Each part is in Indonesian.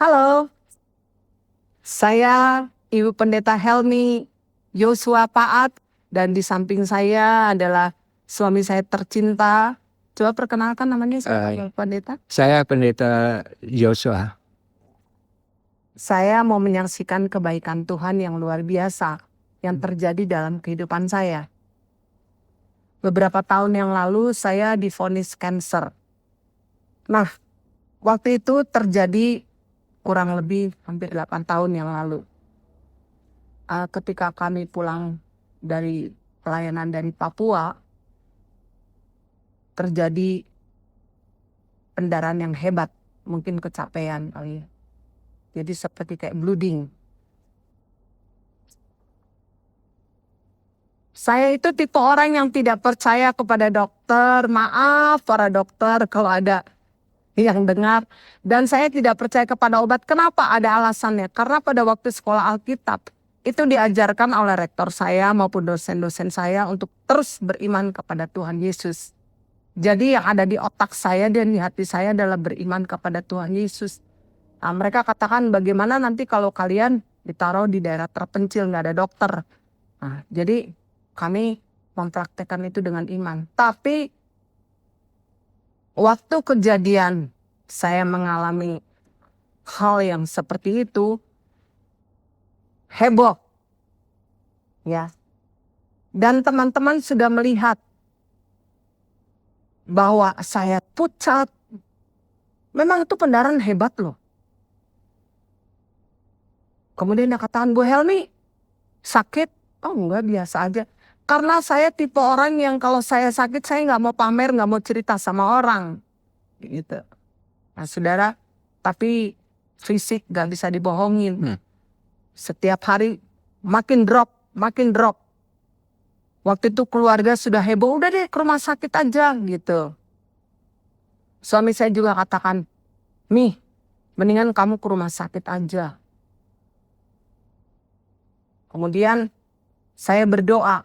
Halo, saya Ibu Pendeta Helmi Yosua Paat dan di samping saya adalah suami saya tercinta. Coba perkenalkan namanya siapa, Pak Pendeta? Saya Pendeta Yosua. Saya mau menyaksikan kebaikan Tuhan yang luar biasa yang terjadi dalam kehidupan saya. Beberapa tahun yang lalu saya divonis kanker. Nah, waktu itu terjadi kurang lebih hampir 8 tahun yang lalu. Ketika kami pulang dari pelayanan dari Papua, terjadi pendarahan yang hebat, mungkin kecapean kali ya. Jadi seperti kayak bleeding. Saya itu tipe orang yang tidak percaya kepada dokter. Maaf para dokter kalau ada yang dengar. Dan saya tidak percaya kepada obat. Kenapa? Ada alasannya. Karena pada waktu sekolah Alkitab, itu diajarkan oleh rektor saya maupun dosen-dosen saya untuk terus beriman kepada Tuhan Yesus. Jadi yang ada di otak saya dan di hati saya adalah beriman kepada Tuhan Yesus. Nah, mereka katakan bagaimana nanti kalau kalian ditaruh di daerah terpencil nggak ada dokter. Nah, jadi kami mempraktekkan itu dengan iman. Tapi waktu kejadian saya mengalami hal yang seperti itu, heboh. Ya. Dan teman-teman sudah melihat bahwa saya pucat. Memang itu pendarahan hebat loh. Kemudian dia katakan, Bu Helmi, sakit? Oh enggak, biasa aja. Karena saya tipe orang yang kalau saya sakit, saya nggak mau pamer, nggak mau cerita sama orang. Gitu. Nah saudara, tapi fisik nggak bisa dibohongin. Setiap hari makin drop. Waktu itu keluarga sudah heboh, udah deh ke rumah sakit aja gitu. Suami saya juga katakan, Mi, mendingan kamu ke rumah sakit aja. Kemudian saya berdoa.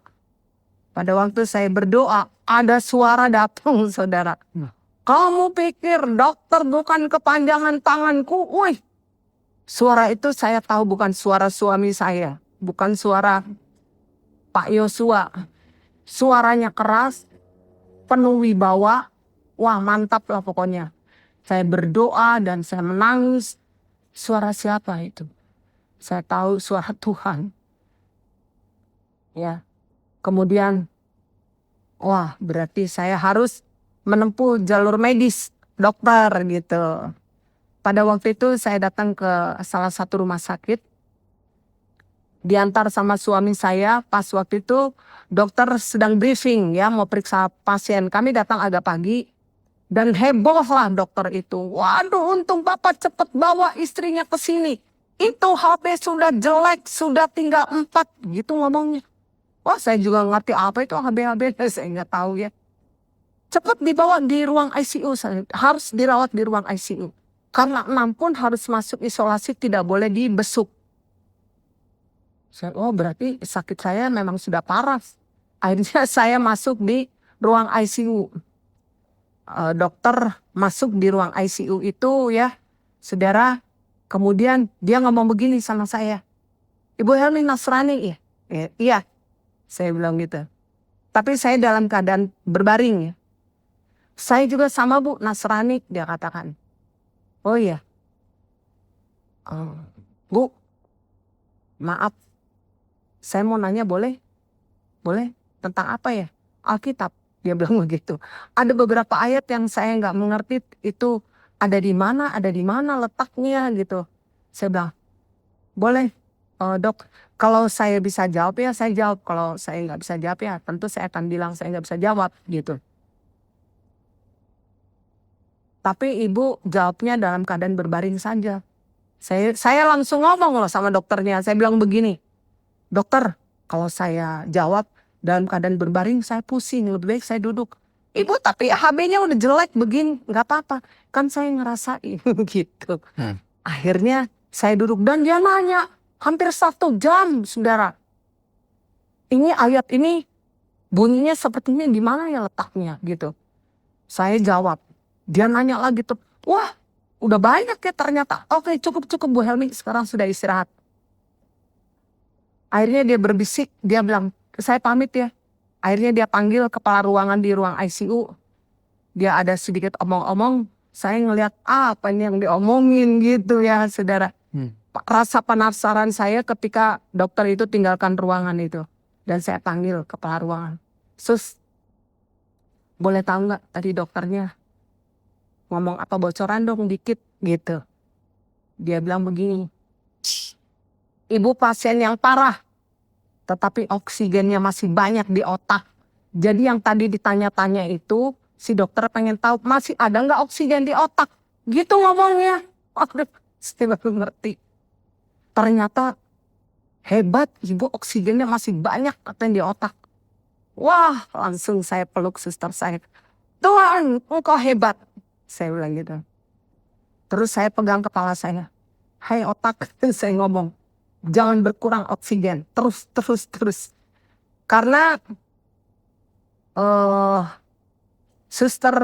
Pada waktu saya berdoa, ada suara datang, saudara. Kamu pikir dokter bukan kepanjangan tanganku? Wih, suara itu saya tahu bukan suara suami saya. Bukan suara Pak Yosua. Suaranya keras, penuh wibawa. Wah, mantap lah pokoknya. Saya berdoa dan saya menangis. Suara siapa itu? Saya tahu suara Tuhan. Ya. Kemudian, wah berarti saya harus menempuh jalur medis, dokter gitu. Pada waktu itu saya datang ke salah satu rumah sakit. Diantar sama suami saya, pas waktu itu dokter sedang briefing ya, mau periksa pasien. Kami datang agak pagi dan heboh lah dokter itu. Waduh, untung Bapak cepat bawa istrinya ke sini. Itu HP sudah jelek, sudah tinggal 4 gitu ngomongnya. Wah, saya juga ngerti apa itu HB-HB, saya nggak tahu ya. Cepat dibawa di ruang ICU, harus dirawat di ruang ICU. Karena 6 pun harus masuk isolasi, tidak boleh dibesuk. Oh berarti sakit saya memang sudah parah. Akhirnya saya masuk di ruang ICU. Dokter masuk di ruang ICU itu ya, saudara. Kemudian dia ngomong begini sama saya. Ibu Helmi Nasrani ya? Iya. Saya bilang gitu. Tapi saya dalam keadaan berbaring ya. Saya juga sama Bu, Nasrani, dia katakan. Oh iya. Bu, maaf. Saya mau nanya boleh? Boleh? Tentang apa ya? Alkitab. Dia bilang begitu. Ada beberapa ayat yang saya nggak mengerti itu ada di mana letaknya gitu. Saya bilang, boleh. Dok, kalau saya bisa jawab ya saya jawab. Kalau saya nggak bisa jawab ya tentu saya akan bilang saya nggak bisa jawab gitu. Tapi ibu jawabnya dalam keadaan berbaring saja. Saya langsung ngomong loh sama dokternya. Saya bilang begini, dokter kalau saya jawab dalam keadaan berbaring saya pusing. Lebih baik saya duduk. Ibu tapi HB-nya udah jelek begini. Nggak apa-apa. Kan saya ngerasain gitu. Akhirnya saya duduk dan dia nanya. Hampir 1 jam, saudara. Ini ayat ini bunyinya sepertinya di mana ya letaknya gitu. Saya jawab. Dia nanya lagi tuh, wah udah banyak ya ternyata. Oke, cukup Bu Helmi, sekarang sudah istirahat. Akhirnya dia berbisik, dia bilang, saya pamit ya. Akhirnya dia panggil kepala ruangan di ruang ICU. Dia ada sedikit omong-omong, saya ngelihat apa ini yang diomongin gitu ya saudara. Rasa penasaran saya ketika dokter itu tinggalkan ruangan itu. Dan saya panggil kepala ruangan. Sus, boleh tahu nggak tadi dokternya ngomong apa, bocoran dong dikit gitu. Dia bilang begini, ibu pasien yang parah, tetapi oksigennya masih banyak di otak. Jadi yang tadi ditanya-tanya itu, si dokter pengen tahu masih ada nggak oksigen di otak. Gitu ngomongnya. Aduh, saya baru ngerti. Ternyata hebat, ibu oksigennya masih banyak katanya di otak. Wah, langsung saya peluk suster saya. Tuhan, engkau hebat. Saya bilang gitu. Terus saya pegang kepala saya. Hai otak, saya ngomong. Jangan berkurang oksigen. Terus. Karena suster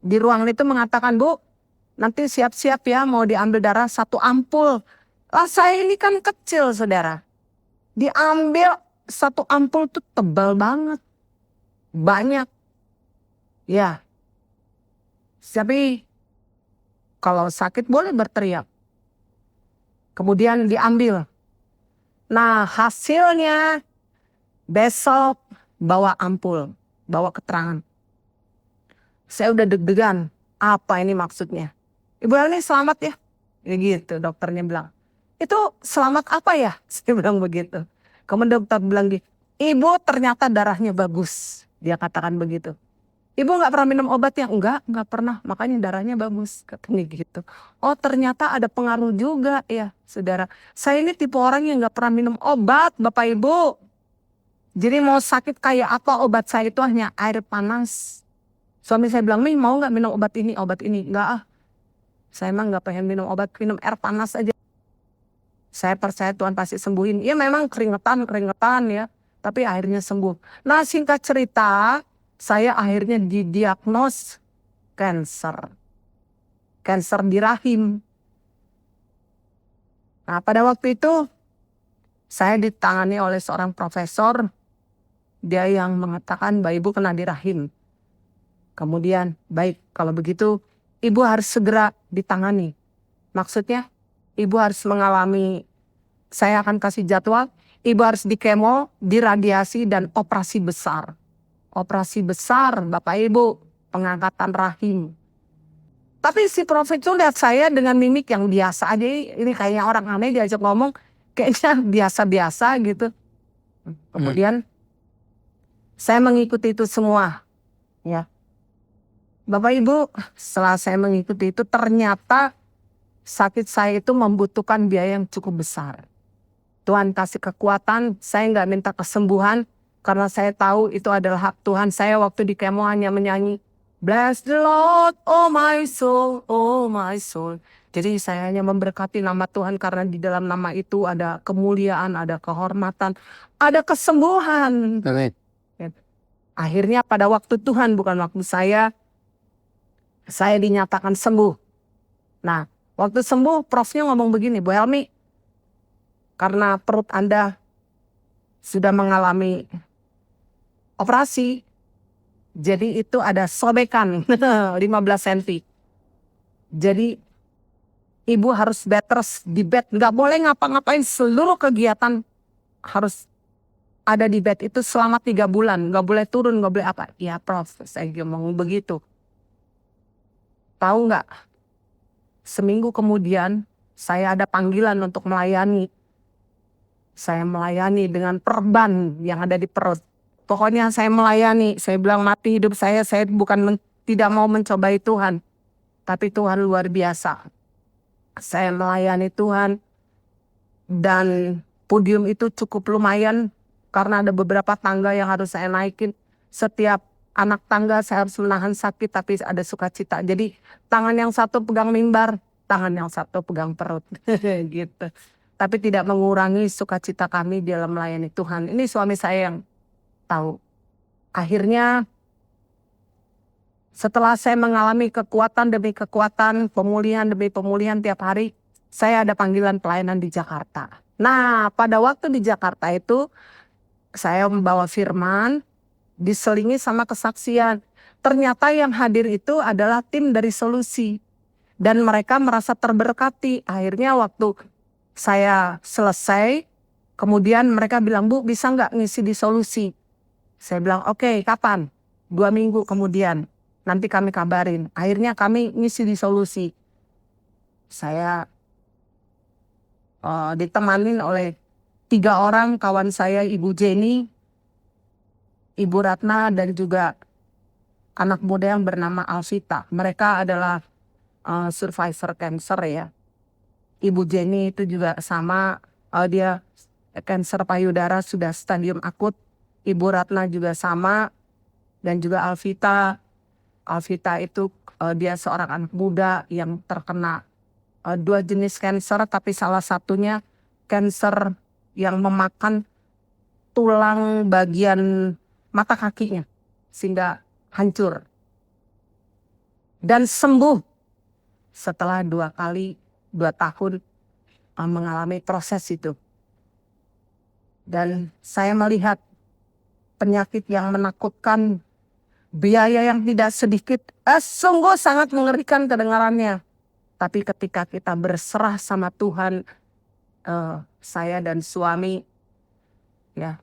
di ruangan itu mengatakan, Bu, nanti siap-siap ya mau diambil darah 1 ampul. Lah saya ini kan kecil saudara. Diambil 1 ampul tuh tebal banget. Banyak. Ya. Tapi kalau sakit boleh berteriak. Kemudian diambil. Nah hasilnya besok bawa ampul. Bawa keterangan. Saya udah deg-degan. Apa ini maksudnya? Ibu Elni selamat ya? Ya gitu dokternya bilang. Itu selamat apa ya? Saya bilang begitu. Kemudian dokter bilang gitu. Ibu ternyata darahnya bagus. Dia katakan begitu. Ibu gak pernah minum obat ya? Enggak pernah. Makanya darahnya bagus. Katanya gitu. Oh ternyata ada pengaruh juga ya saudara. Saya ini tipe orang yang gak pernah minum obat Bapak Ibu. Jadi mau sakit kayak apa obat saya itu hanya air panas. Suami saya bilang, Mi mau gak minum obat ini? Enggak ah. Saya emang gak pengen minum obat. Minum air panas aja. Saya percaya Tuhan pasti sembuhin. Ya memang keringetan ya. Tapi akhirnya sembuh. Nah singkat cerita, saya akhirnya didiagnos kanker. Kanker di rahim. Nah pada waktu itu, saya ditangani oleh seorang profesor. Dia yang mengatakan bahwa ibu kena di rahim. Kemudian, baik kalau begitu, ibu harus segera ditangani. Maksudnya, ibu harus mengalami, saya akan kasih jadwal, ibu harus dikemo, diradiasi, dan operasi besar. Operasi besar, Bapak Ibu, pengangkatan rahim. Tapi si profesor itu lihat saya dengan mimik yang biasa aja, ini kayaknya orang aneh diajak ngomong, kayaknya biasa-biasa gitu. Kemudian, saya mengikuti itu semua. Ya. Bapak Ibu, setelah saya mengikuti itu, ternyata sakit saya itu membutuhkan biaya yang cukup besar. Tuhan kasih kekuatan, saya nggak minta kesembuhan, karena saya tahu itu adalah hak Tuhan. Saya waktu di kemo hanya menyanyi, Bless the Lord, oh my soul, oh my soul. Jadi saya hanya memberkati nama Tuhan, karena di dalam nama itu ada kemuliaan, ada kehormatan, ada kesembuhan. Amin. Akhirnya pada waktu Tuhan, bukan waktu saya dinyatakan sembuh. Nah, waktu sembuh, profnya ngomong begini, Bu Helmi, karena perut Anda sudah mengalami operasi, jadi itu ada sobekan 15 cm. Jadi, ibu harus bed rest di bed, nggak boleh ngapa-ngapain, seluruh kegiatan harus ada di bed itu selama 3 bulan, nggak boleh turun, nggak boleh apa. Ya Prof, saya ngomong begitu. Tahu nggak? Seminggu kemudian saya ada panggilan untuk melayani. Saya melayani dengan perban yang ada di perut. Pokoknya saya melayani. Saya bilang mati hidup saya bukan tidak mau mencobai Tuhan. Tapi Tuhan luar biasa. Saya melayani Tuhan. Dan podium itu cukup lumayan. Karena ada beberapa tangga yang harus saya naikin. Setiap anak tangga saya harus menahan sakit, tapi ada sukacita. Jadi tangan yang satu pegang mimbar, tangan yang satu pegang perut. Gitu. Tapi tidak mengurangi sukacita kami dalam melayani Tuhan. Ini suami saya yang tahu. Akhirnya Setelah saya mengalami kekuatan demi kekuatan, pemulihan demi pemulihan tiap hari, saya ada panggilan pelayanan di Jakarta. Nah, pada waktu di Jakarta itu, saya membawa firman, diselingi sama kesaksian. Ternyata yang hadir itu adalah tim dari Solusi. Dan mereka merasa terberkati. Akhirnya waktu saya selesai, kemudian mereka bilang, Bu bisa nggak ngisi di Solusi? Saya bilang, oke, kapan? 2 minggu kemudian, nanti kami kabarin. Akhirnya kami ngisi di Solusi. Saya ditemanin oleh 3 orang kawan saya, Ibu Jenny, Ibu Ratna, dan juga anak muda yang bernama Alvita. Mereka adalah survivor cancer ya. Ibu Jenny itu juga sama, dia kanker payudara sudah stadium akut. Ibu Ratna juga sama, dan juga Alvita. Alvita itu dia seorang anak muda yang terkena 2 jenis kanker, tapi salah satunya kanker yang memakan tulang bagian mata kakinya sehingga hancur. Dan sembuh setelah 2 tahun mengalami proses itu. Dan saya melihat penyakit yang menakutkan, biaya yang tidak sedikit, sungguh sangat mengerikan kedengarannya. Tapi ketika kita berserah sama Tuhan, saya dan suami ya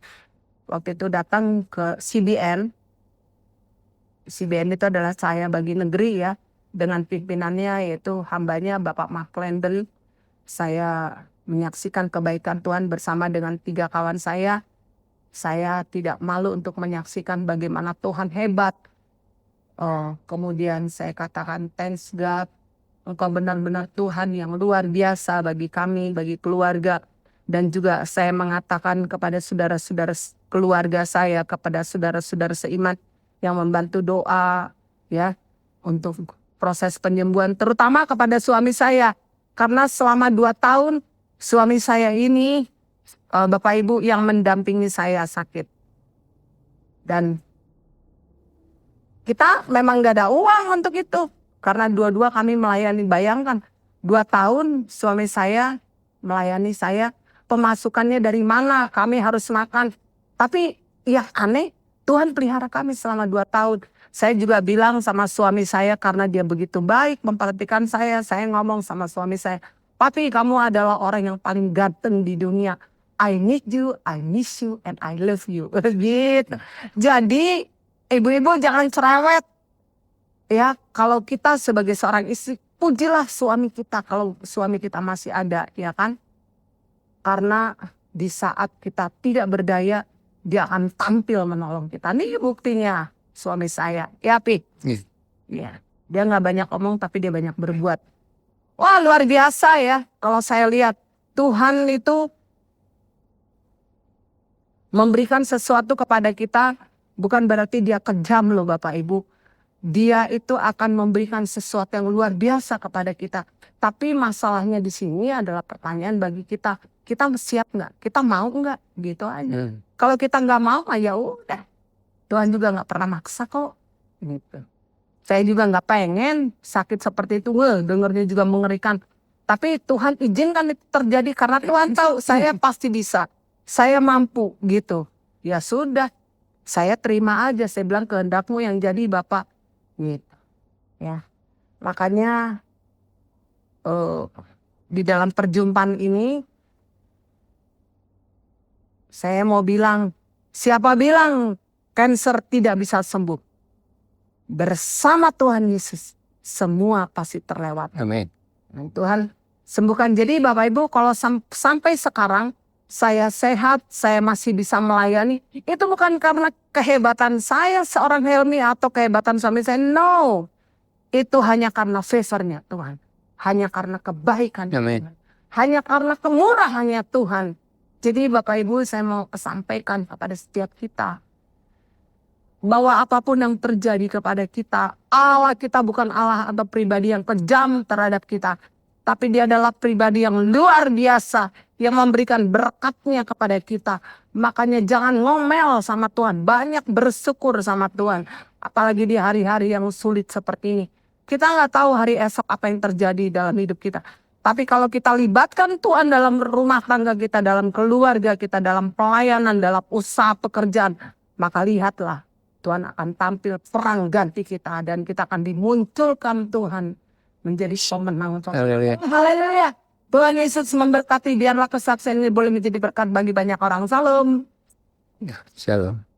waktu itu datang ke CBN. CBN itu adalah Cahaya Bagi Negeri ya, dengan pimpinannya yaitu hambanya Bapak Mark Landon. Saya menyaksikan kebaikan Tuhan bersama dengan 3 kawan saya. Saya tidak malu untuk menyaksikan bagaimana Tuhan hebat. Kemudian saya katakan, thanks God, Engkau benar-benar Tuhan yang luar biasa bagi kami, bagi keluarga. Dan juga saya mengatakan kepada saudara-saudara keluarga saya, kepada saudara-saudara seiman yang membantu doa ya untuk proses penyembuhan, terutama kepada suami saya. Karena selama 2 tahun suami saya ini, Bapak Ibu, yang mendampingi saya sakit. Dan kita memang gak ada uang untuk itu. Karena dua-dua kami melayani, bayangkan 2 tahun suami saya melayani saya, pemasukannya dari mana, kami harus makan. Tapi ya aneh, Tuhan pelihara kami selama 2 tahun. Saya juga bilang sama suami saya, karena dia begitu baik memperhatikan saya ngomong sama suami saya, Papi, kamu adalah orang yang paling ganteng di dunia. I need you, I miss you, and I love you. Gitu. Jadi ibu-ibu jangan cerewet. Ya, kalau kita sebagai seorang istri, pujilah suami kita kalau suami kita masih ada, ya kan? Karena di saat kita tidak berdaya, dia akan tampil menolong kita. Nih buktinya suami saya, ya Pi. Ya, dia nggak banyak omong tapi dia banyak berbuat. Wah, luar biasa ya. Kalau saya lihat Tuhan itu memberikan sesuatu kepada kita, bukan berarti dia kejam loh Bapak Ibu. Dia itu akan memberikan sesuatu yang luar biasa kepada kita. Tapi masalahnya di sini adalah pertanyaan bagi kita. Kita siap nggak? Kita mau nggak? Gitu aja. Kalau kita nggak mau, ya udah. Tuhan juga nggak pernah maksa kok. Gitu. Saya juga nggak pengen sakit seperti itu. Dengarnya juga mengerikan. Tapi Tuhan izinkan itu terjadi karena Tuhan tahu saya pasti bisa. Saya mampu gitu. Ya sudah. Saya terima aja. Saya bilang kehendakmu yang jadi Bapak. Gitu. Ya. Makanya di dalam perjumpaan ini saya mau bilang, siapa bilang kanker tidak bisa sembuh? Bersama Tuhan Yesus semua pasti terlewat. Amin. Tuhan sembuhkan. Jadi Bapak Ibu, kalau sampai sekarang saya sehat, saya masih bisa melayani, itu bukan karena kehebatan saya seorang Helmi atau kehebatan suami saya. No. Itu hanya karena favornya Tuhan. Hanya karena kebaikan Amin. Tuhan. Hanya karena kemurahannya Tuhan. Jadi Bapak Ibu, saya mau sampaikan kepada setiap kita, bahwa apapun yang terjadi kepada kita, Allah kita bukan Allah atau pribadi yang kejam terhadap kita. Tapi dia adalah pribadi yang luar biasa, yang memberikan berkatnya kepada kita. Makanya jangan ngomel sama Tuhan, banyak bersyukur sama Tuhan. Apalagi di hari-hari yang sulit seperti ini. Kita nggak tahu hari esok apa yang terjadi dalam hidup kita. Tapi kalau kita libatkan Tuhan dalam rumah tangga kita, dalam keluarga kita, dalam pelayanan, dalam usaha pekerjaan, maka lihatlah Tuhan akan tampil perang ganti kita dan kita akan dimunculkan Tuhan menjadi pemenang. Haleluya. Haleluya. Tuhan Yesus memberkati, biarlah kesaksian ini boleh menjadi berkat bagi banyak orang. Salam. Shalom.